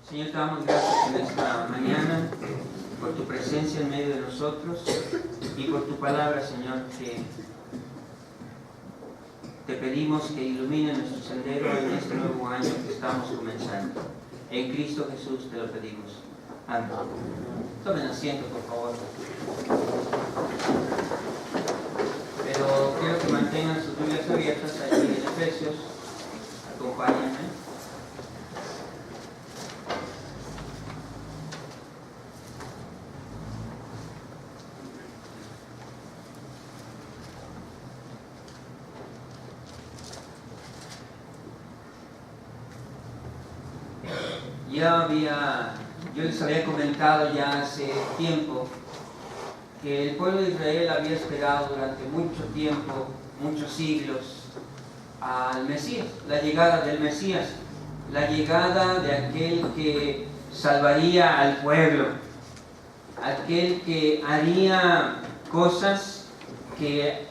Señor, te damos gracias en esta mañana por tu presencia en medio de nosotros y por tu palabra, Señor, que te pedimos que ilumine nuestro sendero en este nuevo año que estamos comenzando. En Cristo Jesús te lo pedimos. Amén. Tomen asiento, por favor. Pero quiero que mantengan sus Biblias abiertas allí en Efesios. Acompáñenme. Yo les había comentado ya hace tiempo que el pueblo de Israel había esperado durante mucho tiempo, muchos siglos, al Mesías, la llegada del Mesías, la llegada de aquel que salvaría al pueblo, aquel que haría cosas que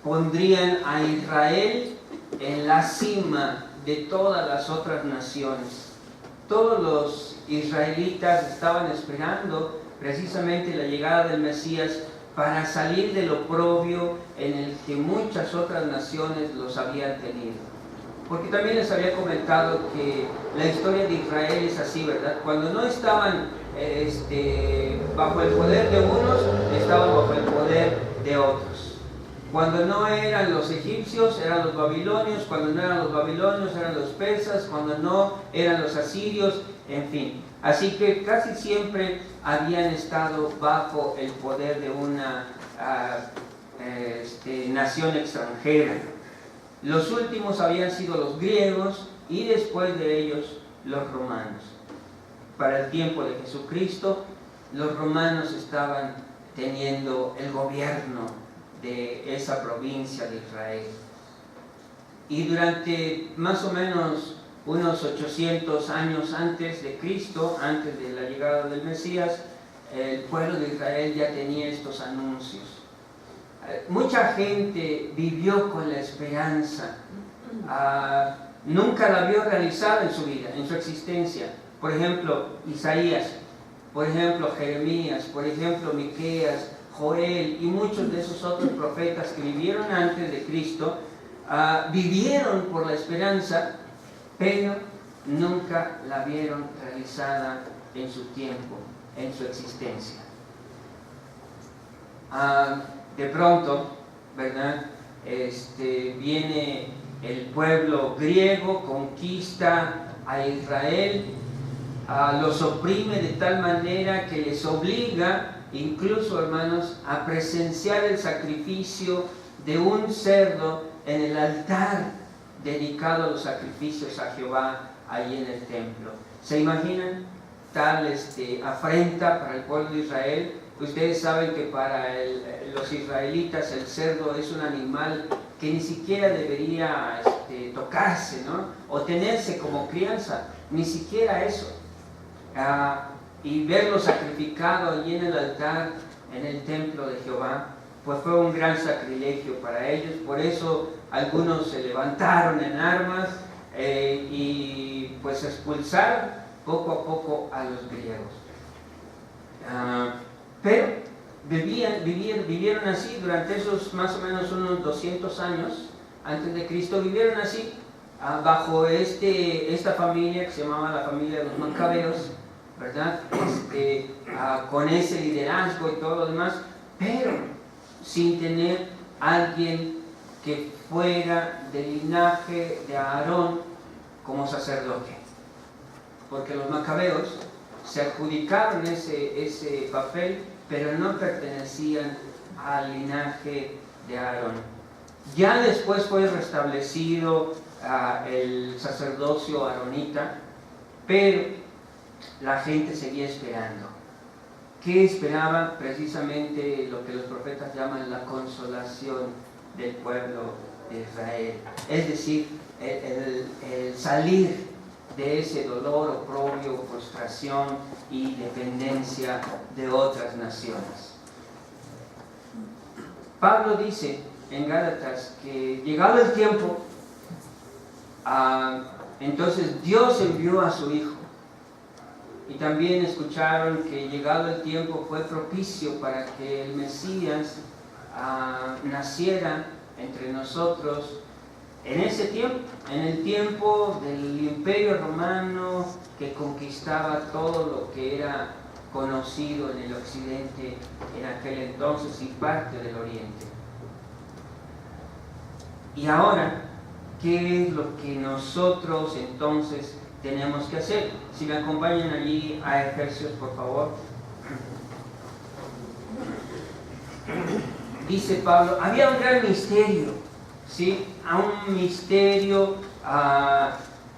pondrían a Israel en la cima de todas las otras naciones. Todos los israelitas estaban esperando precisamente la llegada del Mesías para salir del oprobio en el que muchas otras naciones los habían tenido. Porque también les había comentado que la historia de Israel es así, ¿verdad? Cuando no estaban bajo el poder de unos, estaban bajo el poder de otros. Cuando no eran los egipcios, eran los babilonios. Cuando no eran los babilonios, eran los persas. Cuando no eran los asirios, en fin. Así que casi siempre habían estado bajo el poder de una nación extranjera. Los últimos habían sido los griegos y después de ellos los romanos. Para el tiempo de Jesucristo, los romanos estaban teniendo el gobierno de esa provincia de Israel. Y durante más o menos unos 800 años antes de Cristo, antes de la llegada del Mesías, el pueblo de Israel ya tenía estos anuncios. Mucha gente vivió con la esperanza, nunca la vio realizada en su vida, en su existencia. Por ejemplo, Isaías, por ejemplo, Jeremías, por ejemplo, Miqueas, Joel y muchos de esos otros profetas que vivieron antes de Cristo, vivieron por la esperanza, pero nunca la vieron realizada en su tiempo, en su existencia. De pronto, ¿verdad? Viene el pueblo griego, conquista a Israel, los oprime de tal manera que les obliga, incluso, hermanos, a presenciar el sacrificio de un cerdo en el altar dedicado a los sacrificios a Jehová allí en el templo. ¿Se imaginan tal afrenta para el pueblo de Israel? Ustedes saben que para los israelitas el cerdo es un animal que ni siquiera debería tocarse, ¿no? O tenerse como crianza, ni siquiera eso. Y verlo sacrificado allí en el altar, en el templo de Jehová, pues fue un gran sacrilegio para ellos. Por eso algunos se levantaron en armas y pues expulsaron poco a poco a los griegos. Pero vivieron así durante esos más o menos unos 200 años antes de Cristo, vivieron así bajo esta familia que se llamaba la familia de los Macabeos, ¿verdad? Con ese liderazgo y todo lo demás, pero sin tener alguien que fuera del linaje de Aarón como sacerdote, porque los Macabeos se adjudicaron ese papel, pero no pertenecían al linaje de Aarón. Ya después fue restablecido el sacerdocio aaronita, pero la gente seguía esperando. ¿Qué esperaban? Precisamente lo que los profetas llaman la consolación del pueblo de Israel. Es decir, el salir de ese dolor, oprobio, frustración y dependencia de otras naciones. Pablo dice en Gálatas que llegado el tiempo, entonces Dios envió a su Hijo Y también escucharon que llegado el tiempo fue propicio para que el Mesías naciera entre nosotros en ese tiempo, en el tiempo del Imperio Romano que conquistaba todo lo que era conocido en el occidente en aquel entonces y parte del oriente. Y ahora, ¿qué es lo que nosotros entonces tenemos que hacer? Si me acompañan allí a Efesios, por favor. Dice Pablo, había un gran misterio, ¿sí? Un misterio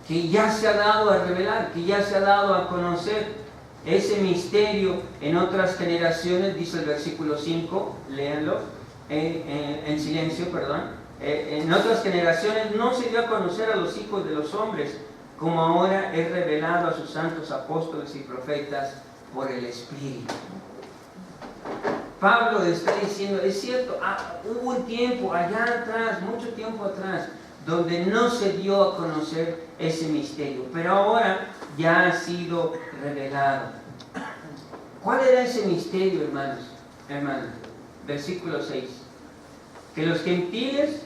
que ya se ha dado a revelar, que ya se ha dado a conocer. Ese misterio en otras generaciones, dice el versículo 5, léanlo, en silencio, perdón. En otras generaciones no se dio a conocer a los hijos de los hombres, como ahora es revelado a sus santos apóstoles y profetas por el Espíritu. Pablo está diciendo, es cierto, hubo un tiempo allá atrás, mucho tiempo atrás, donde no se dio a conocer ese misterio, pero ahora ya ha sido revelado. ¿Cuál era ese misterio, hermanos? Versículo 6. Que los gentiles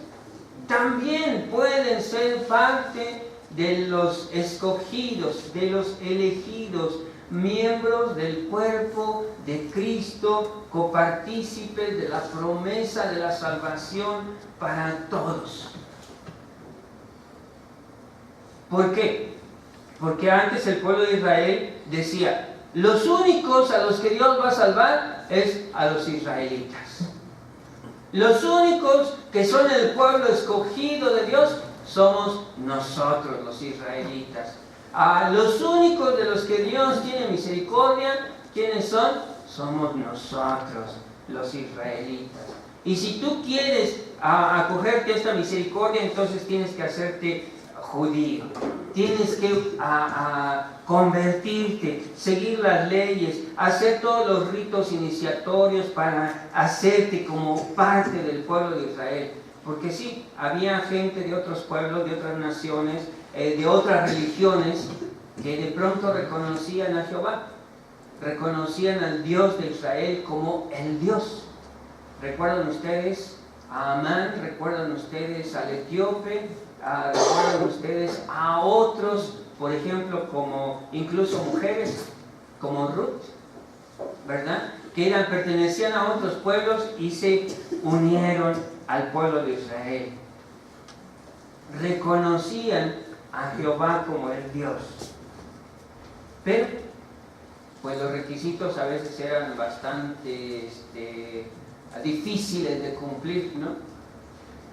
también pueden ser parte de los escogidos, de los elegidos, miembros del cuerpo de Cristo, copartícipes de la promesa de la salvación para todos. ¿Por qué? Porque antes el pueblo de Israel decía, los únicos a los que Dios va a salvar es a los israelitas. Los únicos que son el pueblo escogido de Dios somos nosotros, los israelitas. Los únicos de los que Dios tiene misericordia, ¿quiénes son? Somos nosotros, los israelitas. Y si tú quieres acogerte a esta misericordia, entonces tienes que hacerte judío. Tienes que convertirte, seguir las leyes, hacer todos los ritos iniciatorios para hacerte como parte del pueblo de Israel. Porque sí, había gente de otros pueblos, de otras naciones, de otras religiones, que de pronto reconocían a Jehová, reconocían al Dios de Israel como el Dios. ¿Recuerdan ustedes a Amán? ¿Recuerdan ustedes al etíope? ¿Recuerdan ustedes a otros, por ejemplo, como incluso mujeres, como Ruth, ¿verdad? Que pertenecían a otros pueblos y se unieron al pueblo de Israel. Reconocían a Jehová como el Dios. Pero, pues los requisitos a veces eran bastante difíciles de cumplir, ¿no?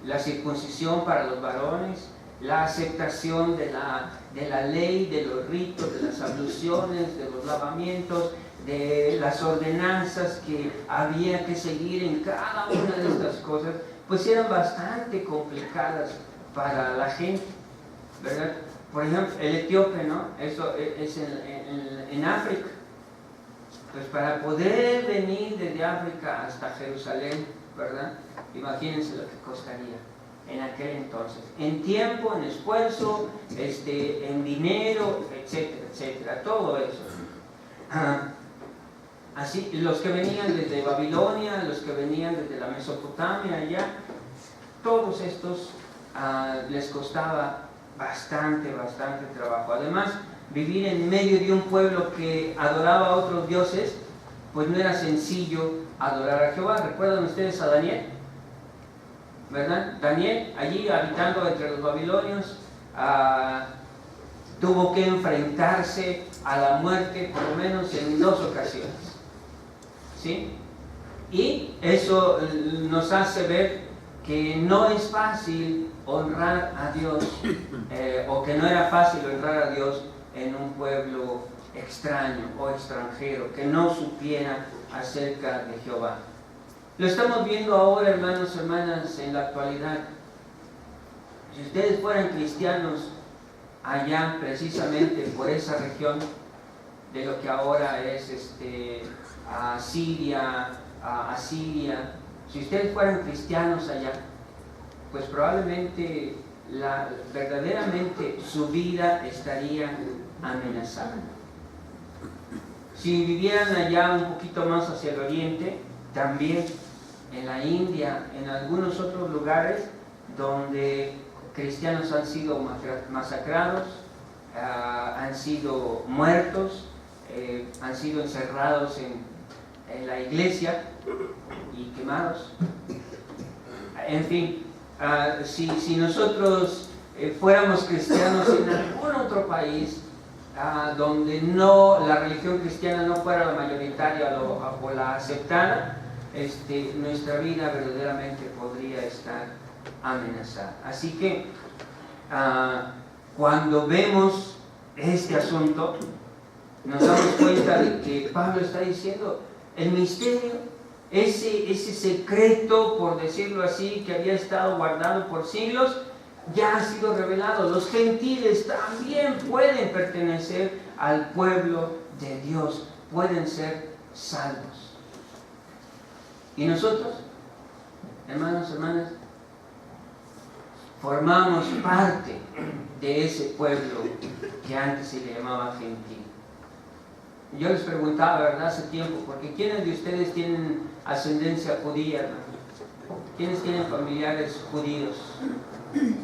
La circuncisión para los varones, la aceptación de la ley, de los ritos, de las abluciones, de los lavamientos, de las ordenanzas que había que seguir en cada una de estas cosas, pues eran bastante complicadas para la gente, ¿verdad? Por ejemplo, el etíope, ¿no? Eso es en África. Pues para poder venir desde África hasta Jerusalén, ¿verdad? Imagínense lo que costaría en aquel entonces, en tiempo, en esfuerzo, en dinero, etcétera, etcétera, todo eso. Así, los que venían desde Babilonia, los que venían desde la Mesopotamia, allá, todos estos les costaba bastante trabajo. Además, vivir en medio de un pueblo que adoraba a otros dioses, pues no era sencillo adorar a Jehová. ¿Recuerdan ustedes a Daniel? ¿Verdad? Daniel, allí habitando entre los babilonios, tuvo que enfrentarse a la muerte por lo menos en 2 ocasiones. ¿Sí? Y eso nos hace ver que no es fácil honrar a Dios, o que no era fácil honrar a Dios en un pueblo extraño o extranjero, que no supiera acerca de Jehová. Lo estamos viendo ahora, hermanos, hermanas, en la actualidad. Si ustedes fueran cristianos allá, precisamente por esa región de lo que ahora es Siria, Asiria, si ustedes fueran cristianos allá, pues probablemente verdaderamente su vida estaría amenazada. Si vivieran allá un poquito más hacia el oriente, también en la India, en algunos otros lugares donde cristianos han sido masacrados, han sido muertos, han sido encerrados en la iglesia y quemados. En fin, si nosotros fuéramos cristianos en algún otro país donde la religión cristiana no fuera la mayoritaria o la aceptada, nuestra vida verdaderamente podría estar amenazada. Así que cuando vemos este asunto, nos damos cuenta de que Pablo está diciendo el misterio, ese secreto, por decirlo así, que había estado guardado por siglos, ya ha sido revelado. Los gentiles también pueden pertenecer al pueblo de Dios, pueden ser salvos. Y nosotros, hermanos, hermanas, formamos parte de ese pueblo que antes se le llamaba gentil. Yo les preguntaba, ¿verdad?, hace tiempo, porque ¿quiénes de ustedes tienen ascendencia judía, hermano? ¿Quiénes tienen familiares judíos?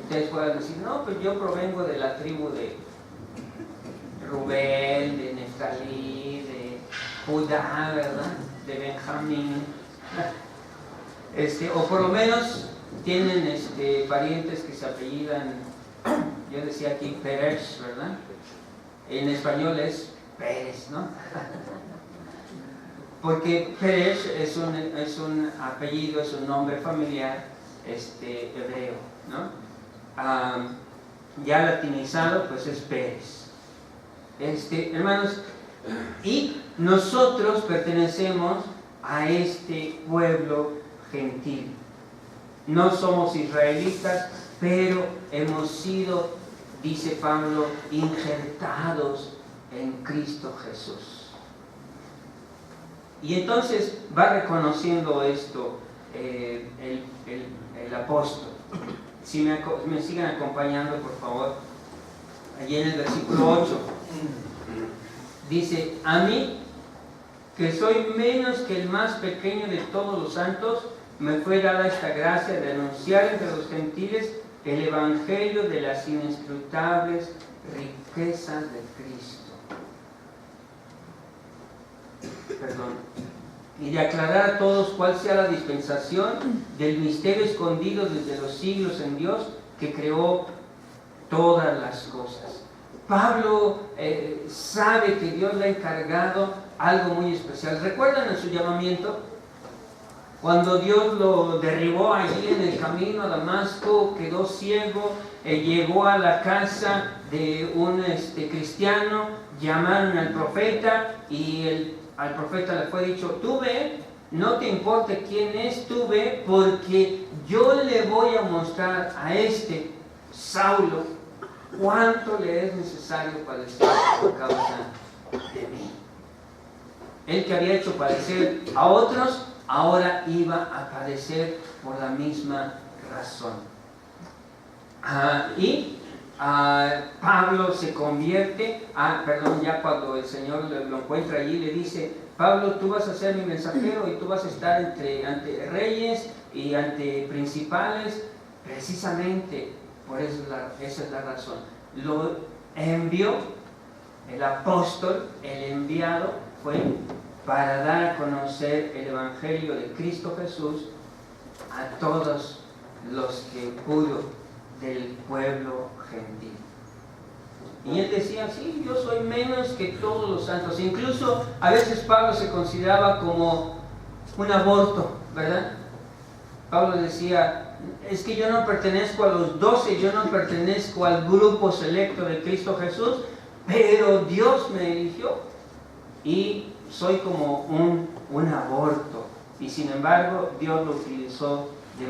Ustedes puedan decir, no, pues yo provengo de la tribu de Rubén, de Neftalí, de Judá, ¿verdad?, de Benjamín. O por lo menos tienen parientes que se apellidan, yo decía aquí Pérez, ¿verdad? En español es Pérez, ¿no? Porque Pérez es un apellido, es un nombre familiar hebreo, ¿no? Ya latinizado, pues es Pérez. Hermanos, y nosotros pertenecemos a este pueblo gentil. No somos israelitas, pero hemos sido, dice Pablo, injertados en Cristo Jesús. Y entonces va reconociendo esto el apóstol. Si me siguen acompañando, por favor, allí en el versículo 8 dice: a mí, que soy menos que el más pequeño de todos los santos, me fue dada esta gracia de anunciar entre los gentiles el evangelio de las inescrutables riquezas de Cristo. Y de aclarar a todos cuál sea la dispensación del misterio escondido desde los siglos en Dios, que creó todas las cosas. Pablo sabe que Dios le ha encargado algo muy especial. ¿Recuerdan en su llamamiento? Cuando Dios lo derribó allí en el camino a Damasco, quedó ciego, llegó a la casa de un cristiano, llamaron al profeta y al profeta le fue dicho: tú ve, no te importe quién es, tú ve, porque yo le voy a mostrar a Saulo cuánto le es necesario padecer por causa de mí. Él que había hecho padecer a otros, ahora iba a padecer por la misma razón. Pablo se convierte, ya cuando el Señor lo encuentra allí, le dice: Pablo, tú vas a ser mi mensajero y tú vas a estar ante reyes y ante principales. Precisamente por eso esa es la razón. Lo envió el apóstol, el enviado, fue para dar a conocer el evangelio de Cristo Jesús a todos los que pudo del pueblo gentil. Y él decía: sí, yo soy menos que todos los santos. Incluso a veces Pablo se consideraba como un aborto, ¿verdad? Pablo decía: es que yo no pertenezco a los 12, yo no pertenezco al grupo selecto de Cristo Jesús, pero Dios me eligió y soy como un aborto. Y sin embargo, Dios lo utilizó de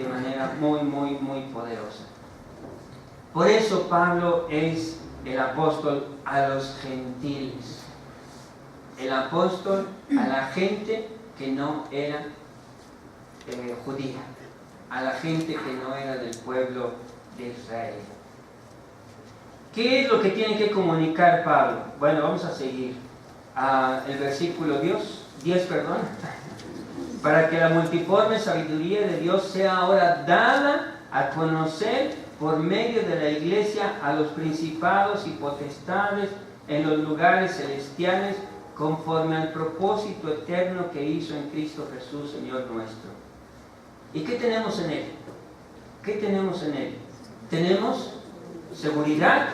manera muy, muy, muy poderosa. Por eso Pablo es el apóstol a los gentiles, el apóstol a la gente que no era judía, a la gente que no era del pueblo de Israel. ¿Qué es lo que tiene que comunicar Pablo? Bueno, vamos a seguir. el versículo 10, para que la multiforme sabiduría de Dios sea ahora dada a conocer por medio de la iglesia a los principados y potestades en los lugares celestiales, conforme al propósito eterno que hizo en Cristo Jesús, Señor nuestro. ¿Y qué tenemos en Él? ¿Qué tenemos en Él? Tenemos seguridad,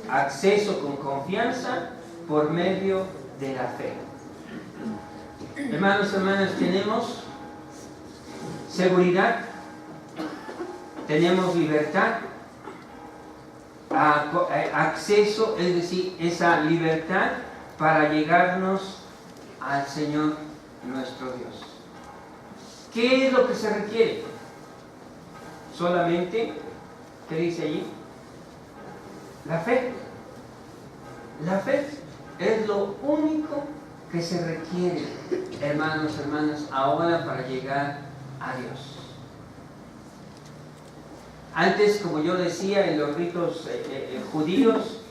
acceso con confianza por medio de la fe. Hermanos, hermanas, tenemos seguridad, tenemos libertad, acceso, es decir, esa libertad para llegarnos al Señor nuestro Dios. ¿Qué es lo que se requiere? Solamente, ¿qué dice allí? La fe. La fe es lo único que se requiere, hermanos, hermanas, ahora para llegar a Dios. Antes, como yo decía, en los ritos judíos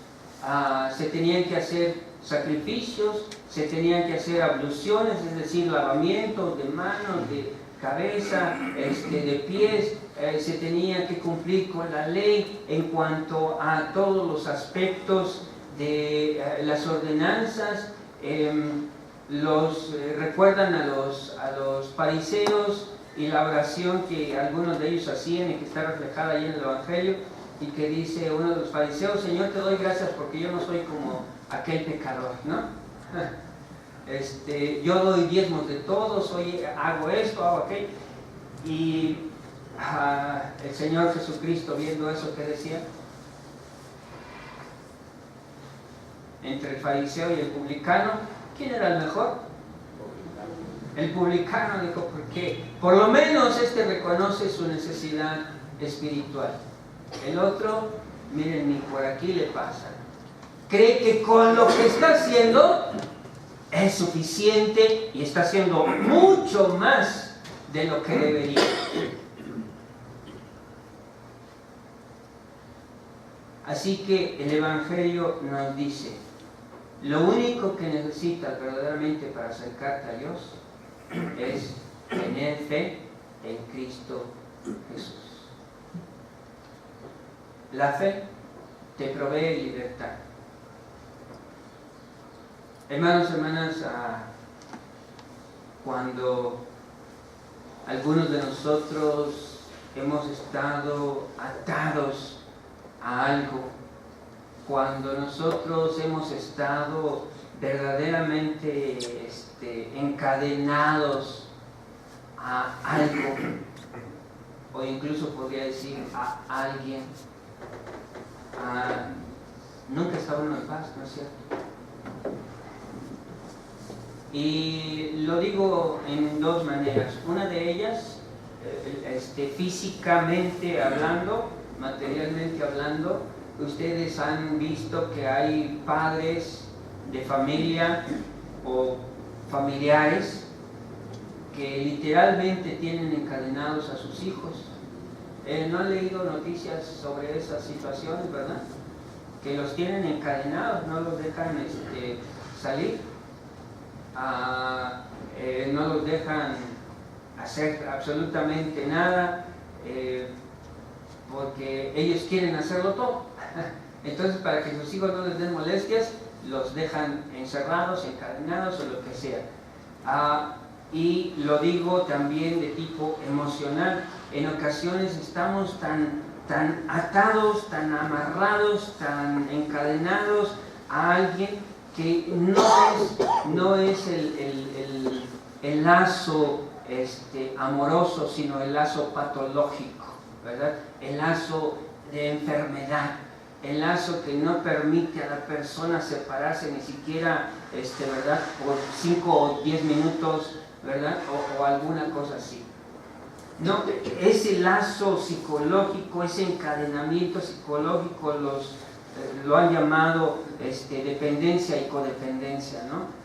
se tenían que hacer sacrificios, se tenían que hacer abluciones, es decir, lavamientos de manos, de cabeza, de pies, se tenía que cumplir con la ley en cuanto a todos los aspectos de las ordenanzas. Recuerdan a los fariseos y la oración que algunos de ellos hacían y que está reflejada ahí en el Evangelio, y que dice uno de los fariseos: Señor, te doy gracias porque yo no soy como aquel pecador, ¿no? Yo doy diezmos de todo, hago esto, hago aquello. Y el Señor Jesucristo, viendo eso, ¿qué decía? Entre el fariseo y el publicano, ¿quién era el mejor? El publicano, dijo, porque por lo menos reconoce su necesidad espiritual. El otro, miren, ni por aquí le pasa. Cree que con lo que está haciendo es suficiente y está haciendo mucho más de lo que debería. Así que el Evangelio nos dice: lo único que necesitas verdaderamente para acercarte a Dios es tener fe en Cristo Jesús. La fe te provee libertad. Hermanos, hermanas, cuando algunos de nosotros hemos estado atados a algo, cuando nosotros hemos estado verdaderamente encadenados a algo, o incluso podría decir a alguien, nunca está uno en paz, ¿no es cierto? Y lo digo en dos maneras. Una de ellas, físicamente hablando, materialmente hablando, ustedes han visto que hay padres de familia o familiares que literalmente tienen encadenados a sus hijos. ¿No han leído noticias sobre esas situaciones, verdad? Que los tienen encadenados, no los dejan salir, no los dejan hacer absolutamente nada, porque ellos quieren hacerlo todo. Entonces, para que sus hijos no les den molestias, los dejan encerrados, encadenados o lo que sea. Y lo digo también de tipo emocional. En ocasiones estamos tan atados, tan amarrados, tan encadenados a alguien que no es el lazo amoroso, sino el lazo patológico, ¿verdad? El lazo de enfermedad, el lazo que no permite a la persona separarse ni siquiera, ¿verdad?, por 5 o 10 minutos, ¿verdad?, o alguna cosa así. No, ese lazo psicológico, ese encadenamiento psicológico lo han llamado dependencia y codependencia, ¿no?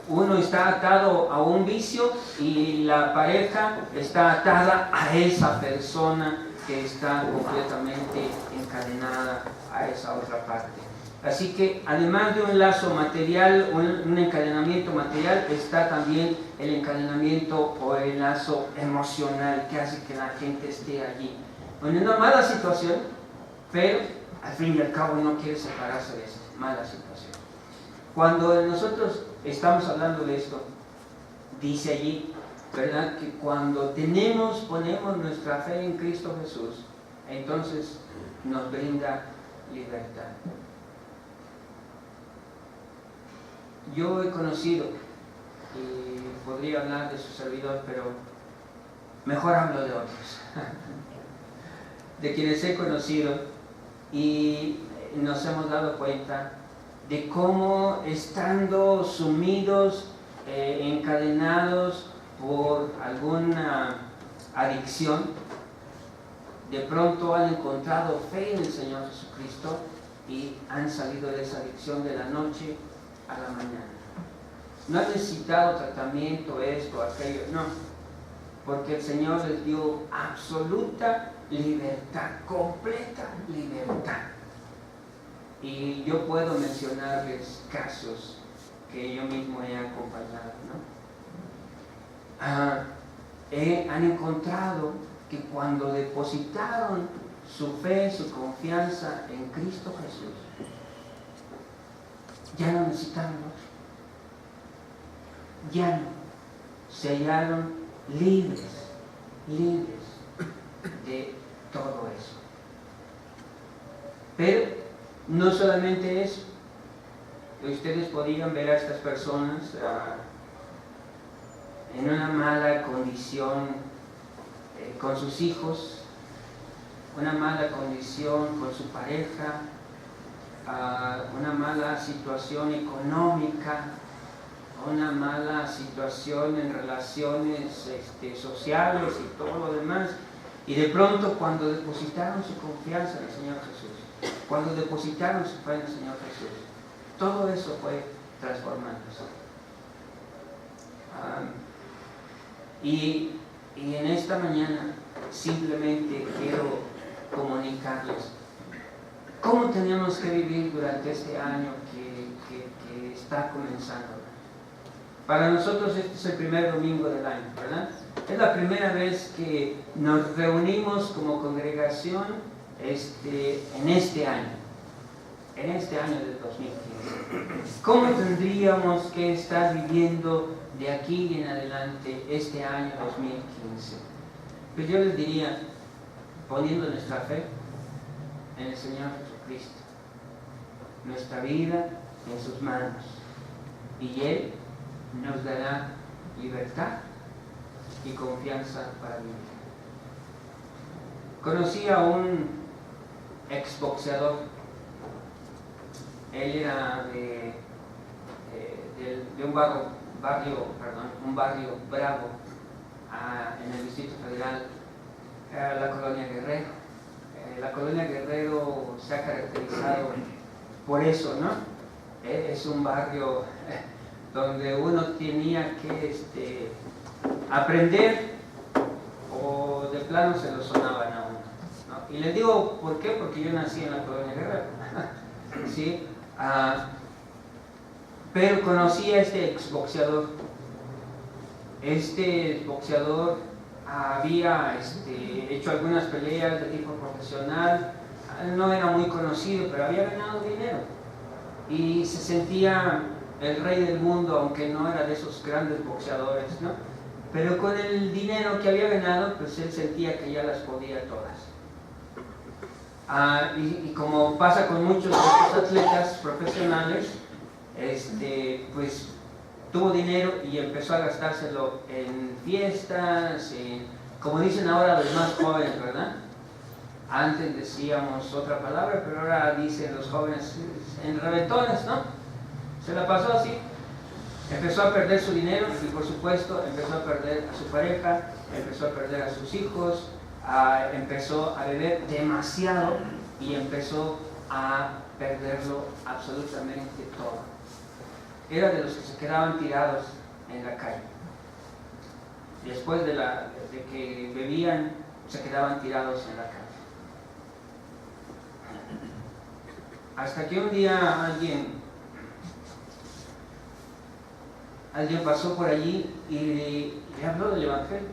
Uno está atado a un vicio y la pareja está atada a esa persona que está completamente encadenada a esa otra parte. Así que además de un lazo material, un encadenamiento material, está también el encadenamiento o el lazo emocional que hace que la gente esté allí. En una mala situación, pero al fin y al cabo no quiere separarse de esa mala situación. Cuando nosotros estamos hablando de esto, dice allí, ¿verdad?, que cuando ponemos nuestra fe en Cristo Jesús, entonces nos brinda libertad. Yo he conocido, y podría hablar de su servidor, pero mejor hablo de otros, de quienes he conocido, y nos hemos dado cuenta de cómo, estando sumidos, encadenados por alguna adicción, de pronto han encontrado fe en el Señor Jesucristo y han salido de esa adicción de la noche a la mañana. No han necesitado tratamiento, esto, aquello, no, porque el Señor les dio absoluta libertad, completa libertad. Y yo puedo mencionarles casos que yo mismo he acompañado, ¿no? Han encontrado que cuando depositaron su fe, su confianza en Cristo Jesús, ya no necesitaron otro. Ya no. Se hallaron libres de todo eso. Pero no solamente eso. Ustedes podían ver a estas personas en una mala condición con sus hijos, una mala condición con su pareja, una mala situación económica, una mala situación en relaciones sociales y todo lo demás. Y de pronto, cuando depositaron su confianza en el Señor Jesús, cuando depositaron su fe en el Señor Jesús, todo eso fue transformándose. Y en esta mañana simplemente quiero comunicarles cómo tenemos que vivir durante este año que está comenzando. Para nosotros este es el primer domingo del año, ¿verdad? Es la primera vez que nos reunimos como congregación en este año del 2015. ¿Cómo tendríamos que estar viviendo de aquí en adelante este año 2015? Pues yo les diría, poniendo nuestra fe en el Señor Jesucristo, nuestra vida en sus manos, y Él nos dará libertad y confianza para vivir. Conocí a un exboxeador. Él era de un barrio bravo en el Distrito Federal, la Colonia Guerrero. La Colonia Guerrero se ha caracterizado por eso, ¿no? Es un barrio donde uno tenía que aprender, o de plano se lo sonaban a uno, ¿no? Y les digo por qué, porque yo nací en la Colonia Guerrero. ¿Sí? Pero conocí a este exboxeador. Este exboxeador había hecho algunas peleas de tipo profesional, no era muy conocido, pero había ganado dinero y se sentía el rey del mundo, aunque no era de esos grandes boxeadores, ¿no? Pero con el dinero que había ganado, pues él sentía que ya las podía todas. Y como pasa con muchos de estos atletas profesionales, pues tuvo dinero y empezó a gastárselo en fiestas, como dicen ahora los más jóvenes, ¿verdad? Antes decíamos otra palabra, pero ahora dicen los jóvenes en revetones, ¿no? Se la pasó así, empezó a perder su dinero y por supuesto empezó a perder a su pareja, empezó a perder a sus hijos, empezó a beber demasiado y empezó a perderlo absolutamente todo. Era de los que se quedaban tirados en la calle. Después de que bebían, se quedaban tirados en la calle. Hasta que un día alguien pasó por allí y le habló del Evangelio.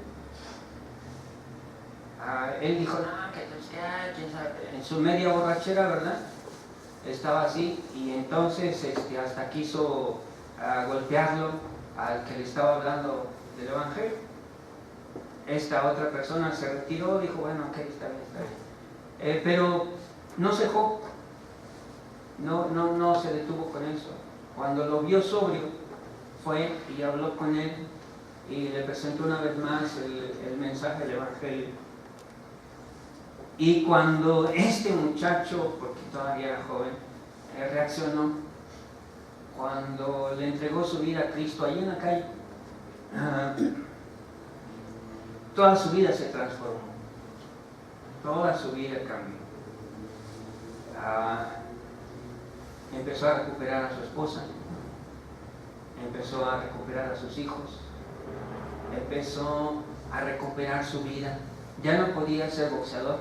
Él dijo, no, que quién sabe, en su media borrachera, ¿verdad? Estaba así, y entonces hasta quiso golpearlo al que le estaba hablando del Evangelio. Esta otra persona se retiró, dijo, bueno, ok, está bien. Pero no se dejó, no se detuvo con eso. Cuando lo vio sobrio, fue y habló con él y le presentó una vez más el mensaje del Evangelio. Y cuando este muchacho, porque todavía era joven, reaccionó, cuando le entregó su vida a Cristo allí en la calle, toda su vida se transformó, toda su vida cambió. Empezó a recuperar a su esposa, empezó a recuperar a sus hijos, empezó a recuperar su vida. Ya no podía ser boxeador,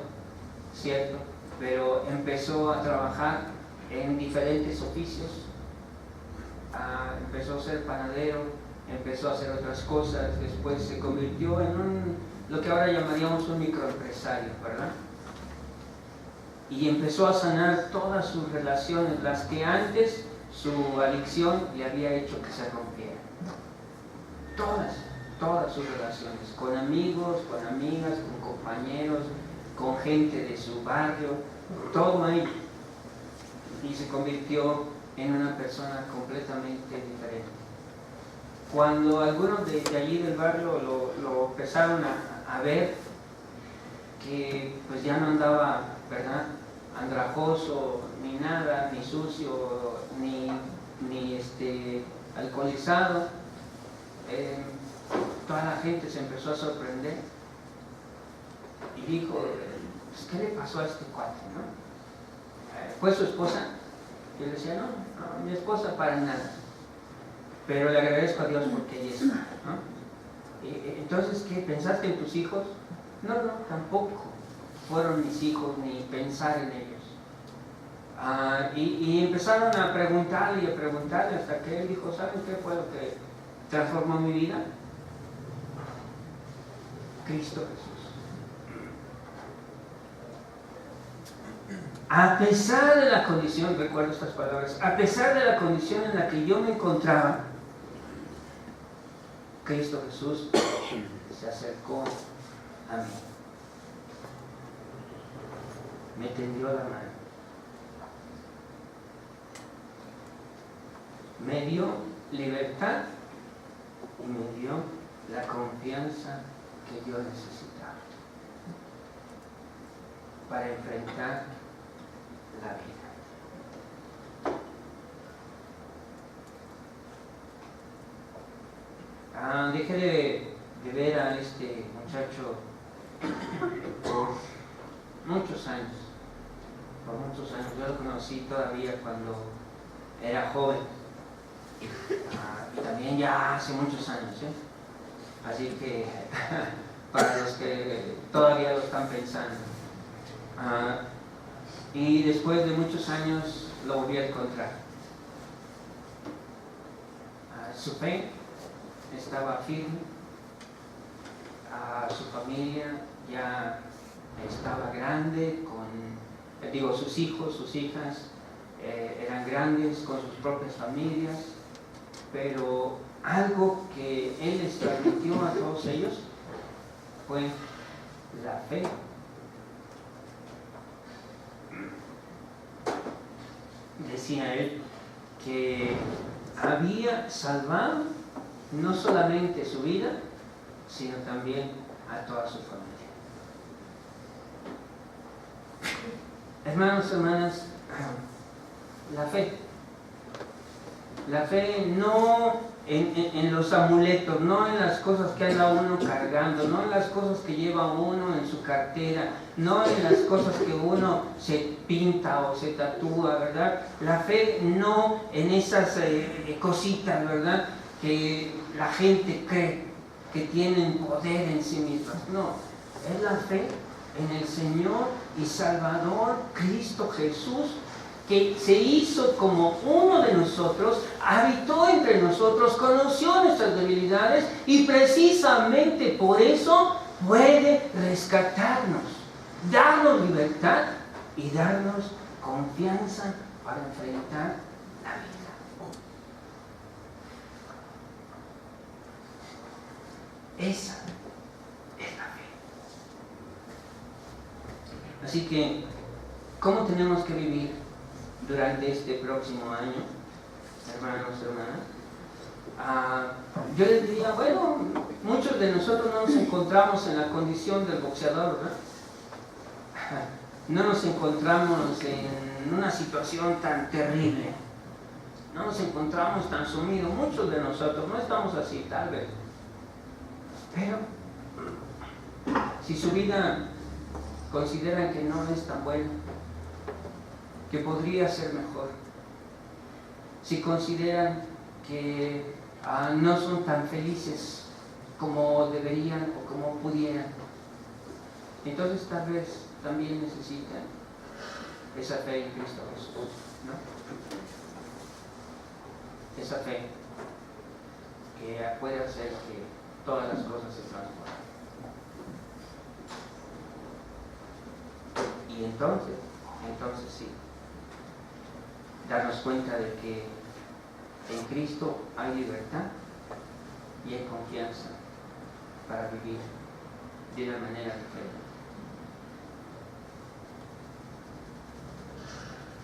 cierto, pero empezó a trabajar en diferentes oficios. Empezó a ser panadero, empezó a hacer otras cosas, después se convirtió en lo que ahora llamaríamos un microempresario, ¿verdad? Y empezó a sanar todas sus relaciones, las que antes su adicción le había hecho que se rompieran. Todas sus relaciones, con amigos, con amigas, con compañeros, con gente de su barrio, todo ahí. Y se convirtió en una persona completamente diferente. Cuando algunos de allí del barrio lo empezaron a ver, que pues ya no andaba, ¿verdad?, andrajoso, ni nada, ni sucio, ni alcoholizado, toda la gente se empezó a sorprender y dijo, pues, ¿qué le pasó a este cuate, no? ¿Fue su esposa? Y él decía, no, mi esposa para nada, pero le agradezco a Dios porque ella está, ¿no? Entonces, ¿qué? ¿Pensaste en tus hijos? No, tampoco fueron mis hijos ni pensar en ellos. Y empezaron a preguntarle hasta que él dijo, ¿saben qué fue lo que transformó mi vida? Cristo Jesús. A pesar de la condición, recuerdo estas palabras, a pesar de la condición en la que yo me encontraba, Cristo Jesús se acercó a mí, me tendió la mano, me dio libertad y me dio la confianza que yo necesitaba para enfrentar la vida. Dejé de ver a este muchacho por muchos años. Yo lo conocí todavía cuando era joven, y también ya hace muchos años, así que para los que todavía lo están pensando. Y después de muchos años lo volví a encontrar. Su fe estaba firme, su familia ya estaba grande, sus hijos, sus hijas eran grandes con sus propias familias, pero algo que él les transmitió a todos ellos fue la fe. Decía él que había salvado no solamente su vida, sino también a toda su familia. Hermanos, hermanas, la fe no en los amuletos, no en las cosas que anda uno cargando, no en las cosas que lleva uno en su cartera, no en las cosas que uno se pinta o se tatúa, ¿verdad? La fe no en esas cositas, ¿verdad?, que la gente cree que tienen poder en sí mismas. No, es la fe en el Señor y Salvador Cristo Jesús, que se hizo como uno de nosotros, habitó entre nosotros, conoció nuestras debilidades y precisamente por eso puede rescatarnos, darnos libertad y darnos confianza para enfrentar la vida. Esa es la fe. Así que, ¿cómo tenemos que vivir durante este próximo año, hermanos, hermanas? Yo les diría, bueno, muchos de nosotros no nos encontramos en la condición del boxeador, ¿verdad? No nos encontramos en una situación tan terrible, no nos encontramos tan sumidos, muchos de nosotros no estamos así, tal vez. Pero, si su vida consideran que no es tan buena, que podría ser mejor, si consideran que no son tan felices como deberían o como pudieran, entonces tal vez también necesitan esa fe en Cristo Jesús, ¿no? Esa fe que puede hacer que todas las cosas se transformen. Y entonces sí, darnos cuenta de que en Cristo hay libertad y hay confianza para vivir de una manera diferente.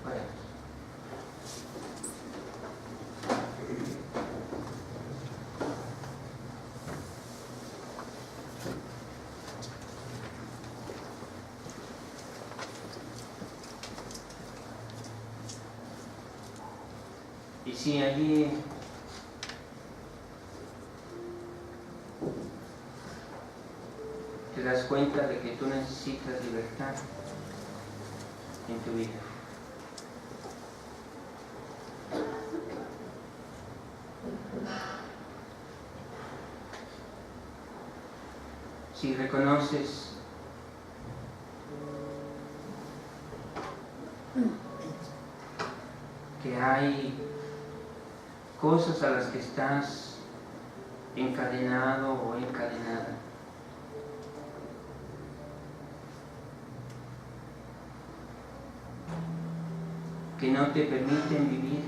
Oremos. Y si allí te das cuenta de que tú necesitas libertad en tu vida, si reconoces que hay cosas a las que estás encadenado o encadenada, que no te permiten vivir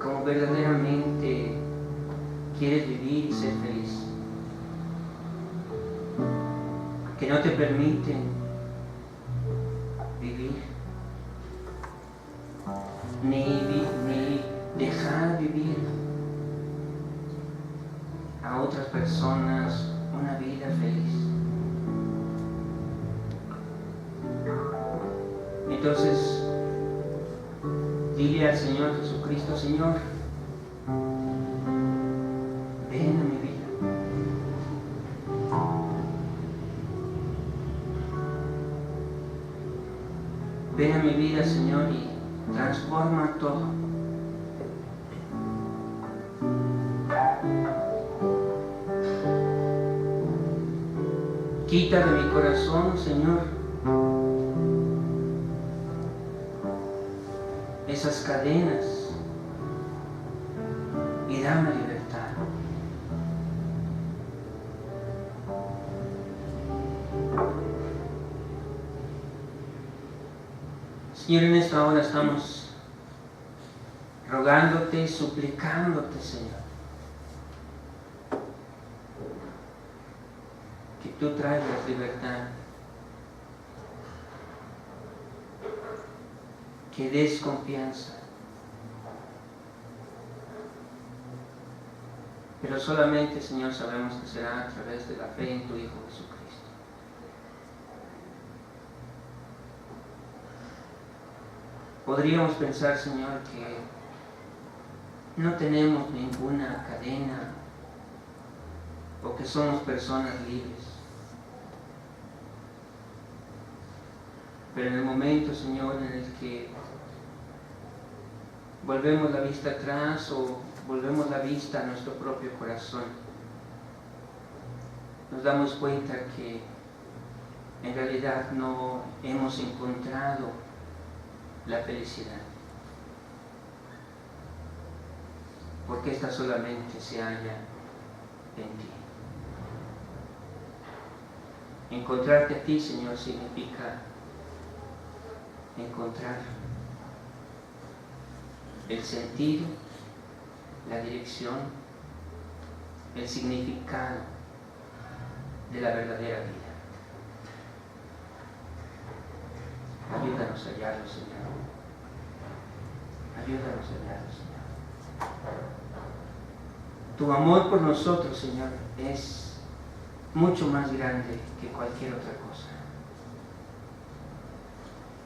como verdaderamente quieres vivir y ser feliz, que no te permiten vivir ni dejar vivir a otras personas una vida feliz. Entonces, dile al Señor Jesucristo: Señor, ven a mi vida. Ven a mi vida, Señor, y transforma todo. Quita de mi corazón, Señor, esas cadenas y dame libertad. Señor, en esta hora estamos rogándote, suplicándote, Señor, que tú traigas libertad, que des confianza, pero solamente, Señor, sabemos que será a través de la fe en tu Hijo Jesucristo. Podríamos pensar, Señor, que no tenemos ninguna cadena o que somos personas libres. Pero en el momento, Señor, en el que volvemos la vista atrás o volvemos la vista a nuestro propio corazón, nos damos cuenta que en realidad no hemos encontrado la felicidad, porque esta solamente se halla en ti. Encontrarte a ti, Señor, significa encontrar el sentido, la dirección, el significado de la verdadera vida. Ayúdanos a hallarlo, Señor. Ayúdanos a hallarlo, Señor. Tu amor por nosotros, Señor, es mucho más grande que cualquier otra cosa.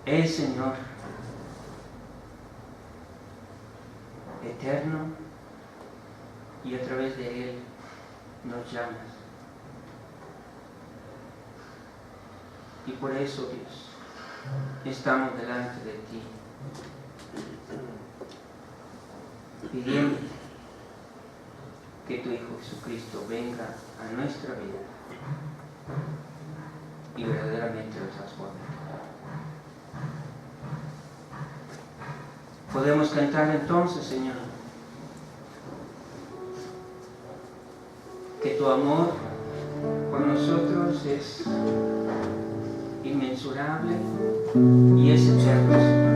Es, Señor, eterno, y a través de Él nos llamas. Y por eso, Dios, estamos delante de ti, pidiéndote que tu Hijo Jesucristo venga a nuestra vida y verdaderamente lo transforme. Podemos cantar entonces, Señor, que tu amor por nosotros es inmensurable y es eterno, Señor.